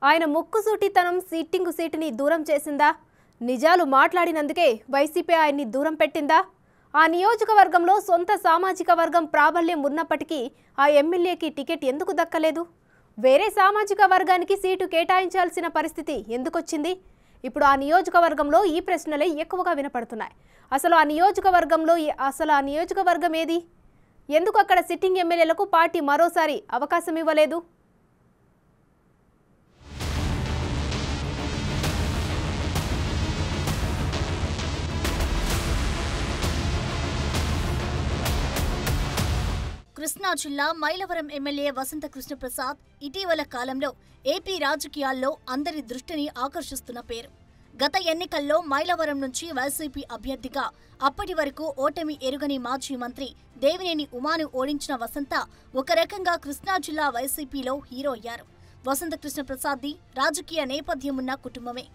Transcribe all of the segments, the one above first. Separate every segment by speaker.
Speaker 1: ఆయన ముక్కుసూటితనం సిట్టింగు సీటుని దూరం చేసిందా? నిజాలు మాట్లాడినందుకే వైసీపీ ఆయన్ని దూరం పెట్టిందా? ఆ నియోజకవర్గంలో సొంత సామాజిక వర్గం ప్రాబల్యం ఉన్నప్పటికీ ఆ ఎమ్మెల్యేకి టికెట్ ఎందుకు దక్కలేదు? వేరే సామాజిక వర్గానికి సీటు కేటాయించాల్సిన పరిస్థితి ఎందుకొచ్చింది? ఇప్పుడు ఆ నియోజకవర్గంలో ఈ ప్రశ్నలే ఎక్కువగా వినపడుతున్నాయి. అసలు ఆ నియోజకవర్గం ఏది? ఎందుకు అక్కడ సిట్టింగ్ ఎమ్మెల్యేలకు పార్టీ మరోసారి అవకాశం ఇవ్వలేదు?
Speaker 2: కృష్ణా జిల్లా మైలవరం ఎమ్మెల్యే వసంత కృష్ణప్రసాద్ ఇటీవల కాలంలో ఏపీ రాజకీయాల్లో అందరి దృష్టిని ఆకర్షిస్తున్న పేరు. గత ఎన్నికల్లో మైలవరం నుంచి వైసీపీ అభ్యర్థిగా అప్పటి వరకు ఓటమి ఎరుగని మాజీ మంత్రి దేవినేని ఉమాను ఓడించిన వసంత ఒక రకంగా కృష్ణా జిల్లా వైసీపీలో హీరో అయ్యారు. వసంత కృష్ణప్రసాద్ది రాజకీయ నేపథ్యమున్న కుటుంబమే.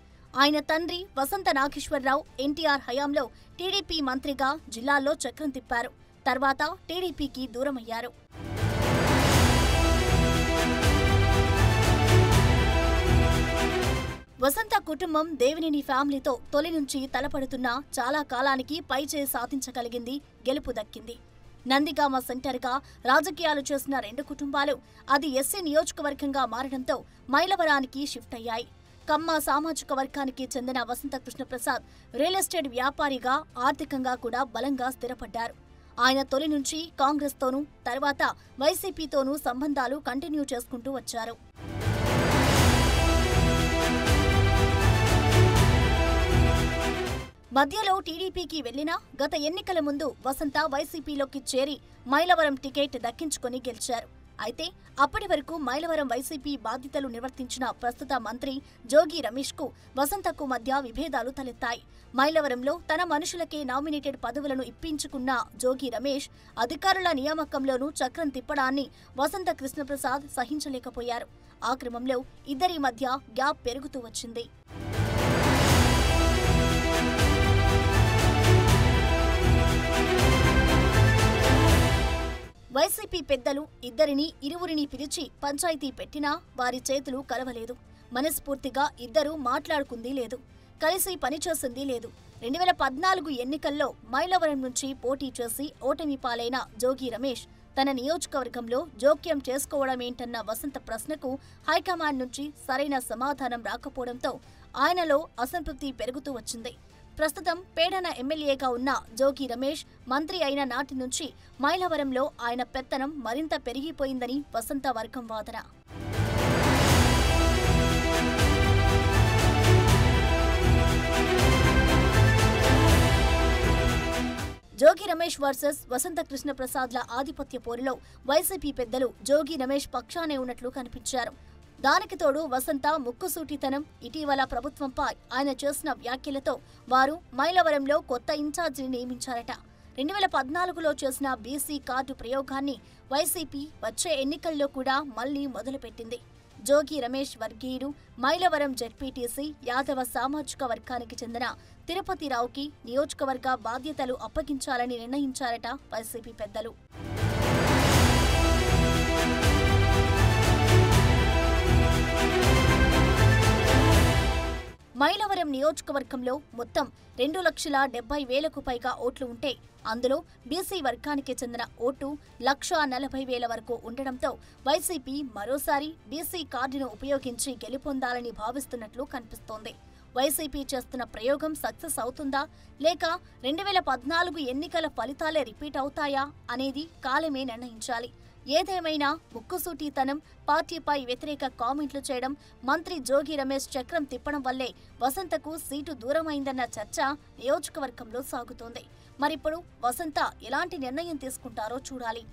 Speaker 2: ఆయన తండ్రి వసంత నాగేశ్వరరావు ఎన్టీఆర్ హయాంలో టీడీపీ మంత్రిగా జిల్లాలో చక్రం తిప్పారు. తర్వాత టీడీపీకి దూరమయ్యారు. వసంత కుటుంబం దేవినేని ఫ్యామిలీతో తొలి నుంచి తలపడుతున్నా చాలా కాలానికి పైచేయి సాధించగలిగింది, గెలుపు దక్కింది. నందిగామ సెంటర్గా రాజకీయాలు చేసిన రెండు కుటుంబాలు అది ఎస్సీ నియోజకవర్గంగా మారడంతో మైలవరానికి షిఫ్ట్ అయ్యాయి. కమ్మ సామాజిక వర్గానికి చెందిన వసంత కృష్ణప్రసాద్ రియల్ ఎస్టేట్ వ్యాపారిగా ఆర్థికంగా కూడా బలంగా స్థిరపడ్డారు. ఆయన తొలి నుంచి కాంగ్రెస్తోనూ తర్వాత వైసీపీతోనూ సంబంధాలు కంటిన్యూ చేసుకుంటూ వచ్చారు. మధ్యలో టీడీపీకి వెళ్లినా గత ఎన్నికల ముందు వసంత వైసీపీలోకి చేరి మైలవరం టికెట్ దక్కించుకుని గెలిచారు. అయితే అప్పటి వరకు మైలవరం వైసీపీ బాధ్యతలు నిర్వర్తించిన ప్రస్తుత మంత్రి జోగి రమేష్ కు వసంతకు మధ్య విభేదాలు తలెత్తాయి. మైలవరంలో తన మనుషులకే నామినేటెడ్ పదవులను ఇప్పించుకున్న జోగి రమేష్ అధికారుల నియామకంలోనూ చక్రం తిప్పడాన్ని వసంత కృష్ణప్రసాద్ సహించలేకపోయారు. ఆ క్రమంలో ఇద్దరి మధ్య గ్యాప్ పెరుగుతూ వచ్చింది. వైసీపీ పెద్దలు ఇరువురిని పిలిచి పంచాయతీ పెట్టినా వారి చేతులు కలవలేదు. మనస్ఫూర్తిగా ఇద్దరూ మాట్లాడుకుంది లేదు, కలిసి పనిచేసింది లేదు. 2014 ఎన్నికల్లో మైలవరం నుంచి పోటీ చేసి ఓటమి పాలైన జోగి రమేష్ తన నియోజకవర్గంలో జోక్యం చేసుకోవడమేంటన్న వసంత ప్రశ్నకు హైకమాండ్ నుంచి సరైన సమాధానం రాకపోవడంతో ఆయనలో అసంతృప్తి పెరుగుతూ వచ్చింది. ప్రస్తుతం పేడన ఎమ్మెల్యేగా ఉన్న జోగి రమేష్ మంత్రి అయిన నాటి నుంచి మైలవరంలో ఆయన పెత్తనం మరింత పెరిగిపోయిందని వసంత వర్గం వాదన. జోగి రమేష్ వర్సెస్ వసంత కృష్ణప్రసాద్ల ఆధిపత్య పోరులో వైసీపీ పెద్దలు జోగి రమేష్ పక్షానే ఉన్నట్లు కనిపించారు. దానికి తోడు వసంత ముక్కుసూటితనం, ఇటీవల ప్రభుత్వంపై ఆయన చేసిన వ్యాఖ్యలతో వారు మైలవరంలో కొత్త ఇన్ఛార్జిని నియమించారట. 2014లో చేసిన బీసీ కార్డు ప్రయోగాన్ని వైసీపీ వచ్చే ఎన్నికల్లో కూడా మళ్లీ మొదలుపెట్టింది. జోగి రమేష్ వర్గీయుడు మైలవరం జెడ్పీటీసీ యాదవ సామాజిక వర్గానికి చెందిన తిరుపతిరావుకి నియోజకవర్గ బాధ్యతలు అప్పగించాలని నిర్ణయించారట వైసీపీ పెద్దలు. మైలవరం నియోజకవర్గంలో మొత్తం 2,70,000కు పైగా ఓట్లు ఉంటే అందులో బీసీ వర్గానికి చెందిన ఓటు 1,40,000 వరకు ఉండడంతో వైసీపీ మరోసారి బీసీ కార్డును ఉపయోగించి గెలుపొందాలని భావిస్తున్నట్లు కనిపిస్తోంది. వైసీపీ చేస్తున్న ప్రయోగం సక్సెస్ అవుతుందా లేక 2014 ఎన్నికల ఫలితాలే రిపీట్ అవుతాయా అనేది కాలమే నిర్ణయించాలి. ఏదేమైనా ముక్కుసూటితనం, పార్టీపై వ్యతిరేక కామెంట్లు చేయడం, మంత్రి జోగి రమేష్ చక్రం తిప్పడం వల్లే వసంతకు సీటు దూరమైందన్న చర్చ నియోజకవర్గంలో సాగుతోంది. మరిప్పుడు వసంత ఎలాంటి నిర్ణయం తీసుకుంటారో చూడాలి.